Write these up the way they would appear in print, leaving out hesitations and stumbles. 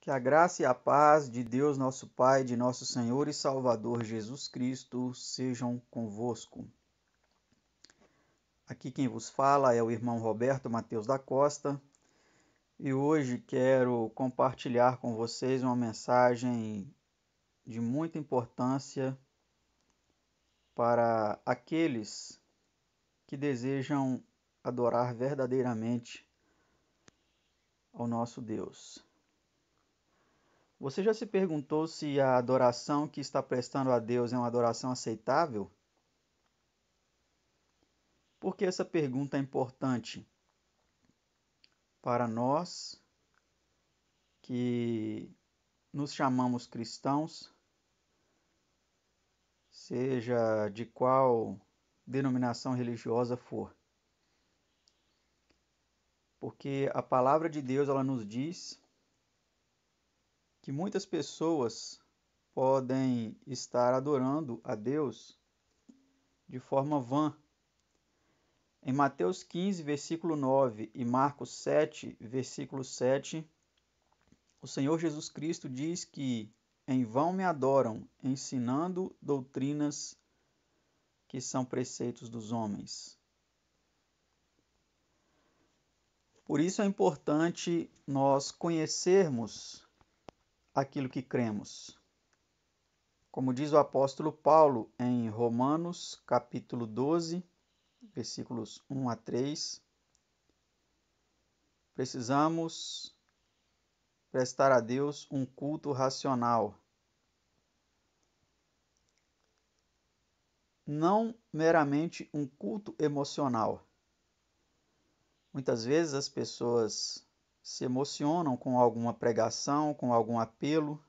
Que a graça e a paz de Deus, nosso Pai, de nosso Senhor e Salvador Jesus Cristo sejam convosco. Aqui quem vos fala é o irmão Roberto Mateus da Costa e hoje quero compartilhar com vocês uma mensagem de muita importância para aqueles que desejam adorar verdadeiramente ao nosso Deus. Você já se perguntou se a adoração que está prestando a Deus é uma adoração aceitável? Por que essa pergunta é importante? Para nós que nos chamamos cristãos, seja de qual denominação religiosa for. Porque a palavra de Deus ela nos diz que muitas pessoas podem estar adorando a Deus de forma vã. Em Mateus 15, versículo 9 e Marcos 7, versículo 7, o Senhor Jesus Cristo diz que em vão me adoram, ensinando doutrinas que são preceitos dos homens. Por isso é importante nós conhecermos aquilo que cremos. Como diz o apóstolo Paulo em Romanos, capítulo 12, versículos 1 a 3, precisamos prestar a Deus um culto racional, não meramente um culto emocional. Muitas vezes as pessoas se emocionam com alguma pregação, com algum apelo,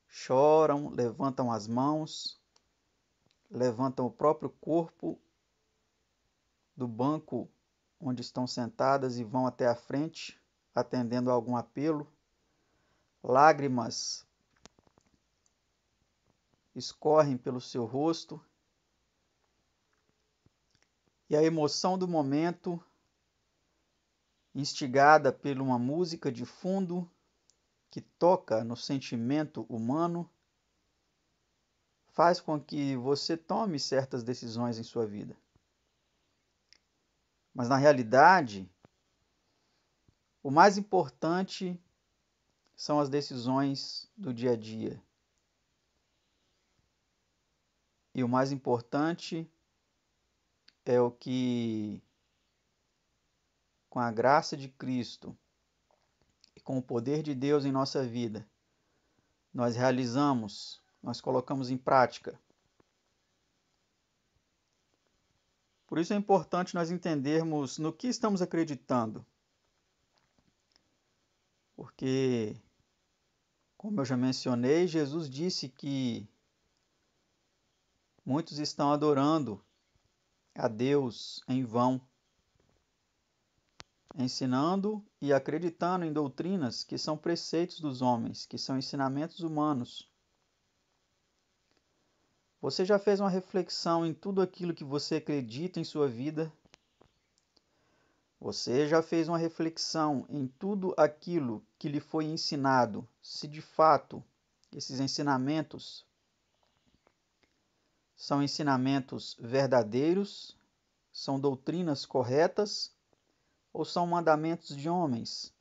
choram, levantam as mãos, levantam o próprio corpo do banco onde estão sentadas e vão até a frente, atendendo a algum apelo. Lágrimas escorrem pelo seu rosto e a emoção do momento, instigada por uma música de fundo que toca no sentimento humano, faz com que você tome certas decisões em sua vida. Mas na realidade, o mais importante são as decisões do dia a dia. E o mais importante é o que, com a graça de Cristo e com o poder de Deus em nossa vida, nós realizamos, nós colocamos em prática. Por isso é importante nós entendermos no que estamos acreditando. Porque, como eu já mencionei, Jesus disse que muitos estão adorando a Deus em vão, ensinando e acreditando em doutrinas que são preceitos dos homens, que são ensinamentos humanos. Você já fez uma reflexão em tudo aquilo que você acredita em sua vida? Você já fez uma reflexão em tudo aquilo que lhe foi ensinado, se de fato esses ensinamentos são ensinamentos verdadeiros, são doutrinas corretas ou são mandamentos de homens,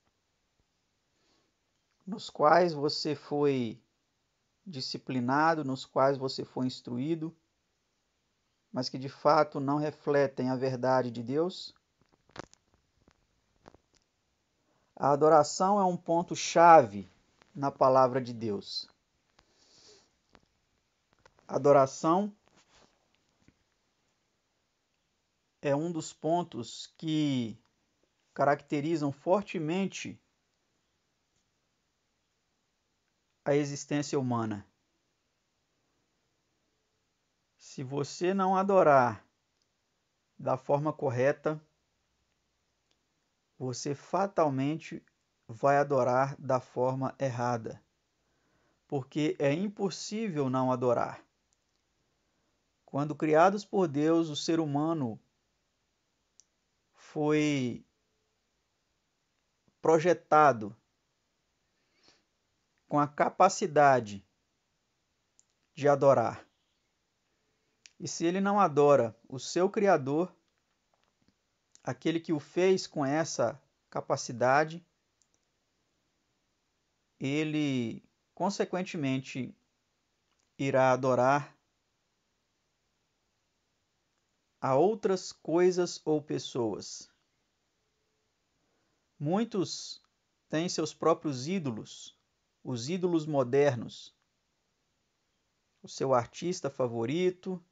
nos quais você foi disciplinado, nos quais você foi instruído, mas que de fato não refletem a verdade de Deus? A adoração é um ponto-chave na palavra de Deus. A adoração é um dos pontos que caracterizam fortemente a existência humana. Se você não adorar da forma correta, você fatalmente vai adorar da forma errada, porque é impossível não adorar. Quando criados por Deus, o ser humano foi projetado com a capacidade de adorar. E se ele não adora o seu Criador, aquele que o fez com essa capacidade, ele, consequentemente, irá adorar a outras coisas ou pessoas. Muitos têm seus próprios ídolos, os ídolos modernos, o seu artista favorito,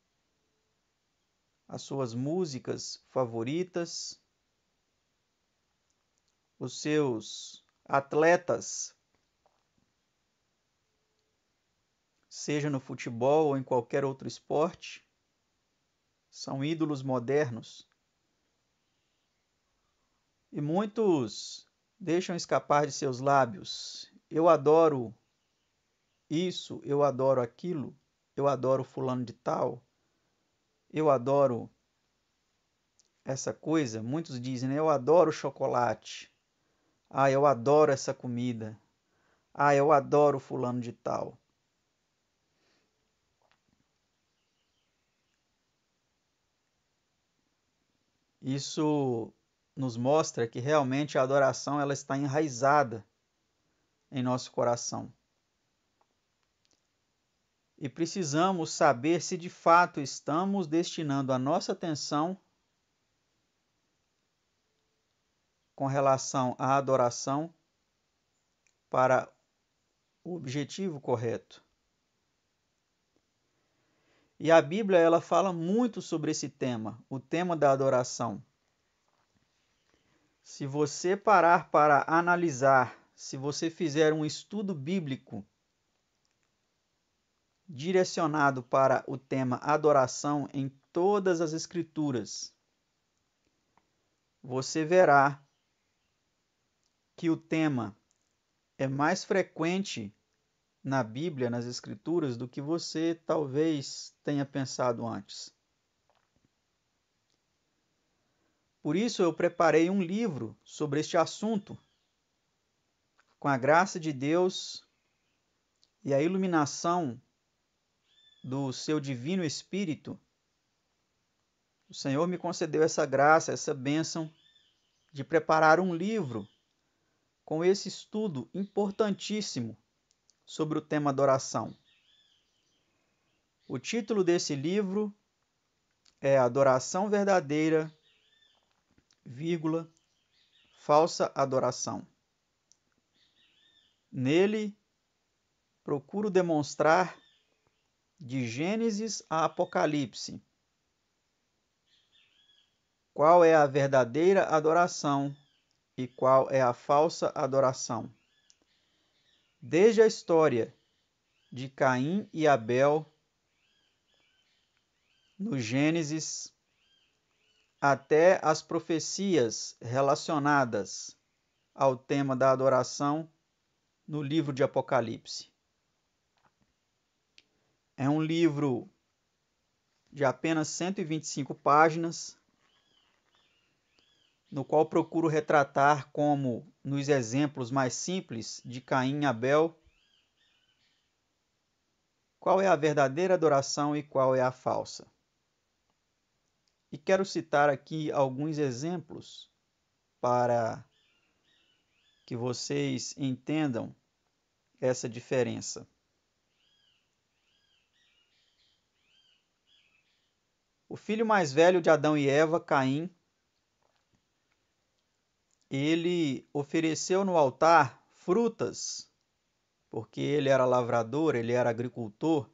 as suas músicas favoritas, os seus atletas, seja no futebol ou em qualquer outro esporte, são ídolos modernos. E muitos deixam escapar de seus lábios: eu adoro isso, eu adoro aquilo, eu adoro fulano de tal, eu adoro essa coisa. Muitos dizem, né? Eu adoro chocolate. Ah, eu adoro essa comida. Ah, eu adoro fulano de tal. Isso nos mostra que realmente a adoração ela está enraizada em nosso coração. E precisamos saber se de fato estamos destinando a nossa atenção com relação à adoração para o objetivo correto. E a Bíblia ela fala muito sobre esse tema, o tema da adoração. Se você parar para analisar, se você fizer um estudo bíblico direcionado para o tema adoração em todas as Escrituras, você verá que o tema é mais frequente na Bíblia, nas Escrituras, do que você talvez tenha pensado antes. Por isso eu preparei um livro sobre este assunto. Com a graça de Deus e a iluminação do seu Divino Espírito, o Senhor me concedeu essa graça, essa bênção de preparar um livro com esse estudo importantíssimo sobre o tema adoração. O título desse livro é Adoração Verdadeira, falsa adoração. Nele, procuro demonstrar de Gênesis a Apocalipse qual é a verdadeira adoração e qual é a falsa adoração. Desde a história de Caim e Abel, no Gênesis, até as profecias relacionadas ao tema da adoração no livro de Apocalipse. É um livro de apenas 125 páginas, no qual procuro retratar como, nos exemplos mais simples de Caim e Abel, qual é a verdadeira adoração e qual é a falsa. E quero citar aqui alguns exemplos para que vocês entendam essa diferença. O filho mais velho de Adão e Eva, Caim, ele ofereceu no altar frutas, porque ele era lavrador, ele era agricultor,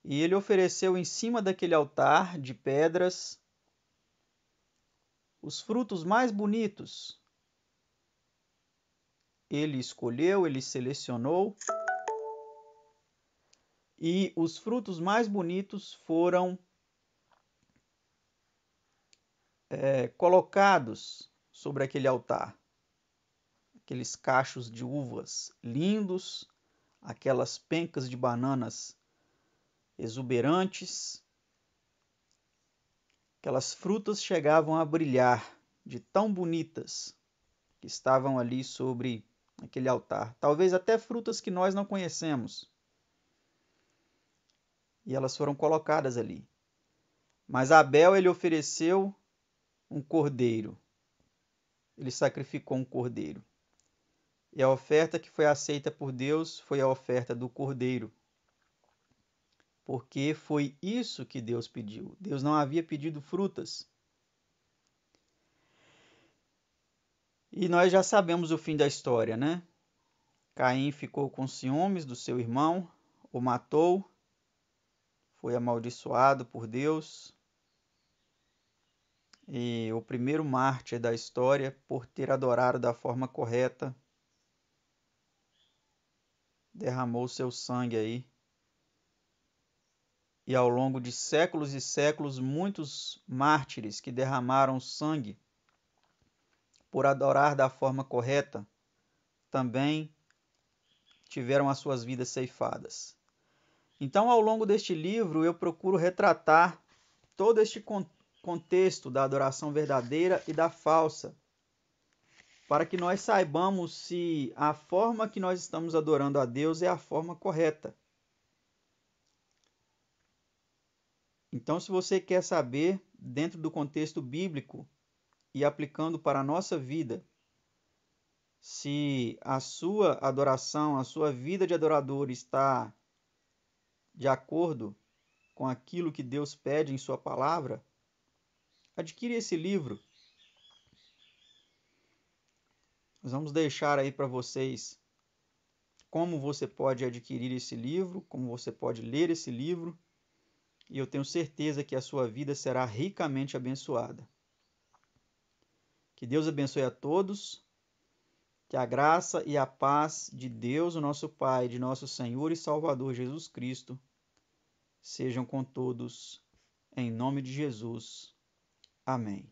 e ele ofereceu em cima daquele altar de pedras os frutos mais bonitos. Ele escolheu, ele selecionou, e os frutos mais bonitos foram colocados sobre aquele altar. Aqueles cachos de uvas lindos, aquelas pencas de bananas exuberantes, aquelas frutas chegavam a brilhar de tão bonitas que estavam ali sobre aquele altar. Talvez até frutas que nós não conhecemos. E elas foram colocadas ali. Mas Abel, ele ofereceu um cordeiro. Ele sacrificou um cordeiro. E a oferta que foi aceita por Deus foi a oferta do cordeiro. Porque foi isso que Deus pediu. Deus não havia pedido frutas. E nós já sabemos o fim da história, né? Caim ficou com ciúmes do seu irmão, o matou, foi amaldiçoado por Deus. E o primeiro mártir da história, por ter adorado da forma correta, derramou seu sangue aí. E ao longo de séculos e séculos, muitos mártires que derramaram sangue por adorar da forma correta, também tiveram as suas vidas ceifadas. Então, ao longo deste livro, eu procuro retratar todo este contexto da adoração verdadeira e da falsa, para que nós saibamos se a forma que nós estamos adorando a Deus é a forma correta. Então, se você quer saber, dentro do contexto bíblico e aplicando para a nossa vida, se a sua adoração, a sua vida de adorador está de acordo com aquilo que Deus pede em sua palavra, adquire esse livro. Nós vamos deixar aí para vocês como você pode adquirir esse livro, como você pode ler esse livro, e eu tenho certeza que a sua vida será ricamente abençoada. Que Deus abençoe a todos, que a graça e a paz de Deus, o nosso Pai, de nosso Senhor e Salvador Jesus Cristo, sejam com todos, em nome de Jesus. Amém.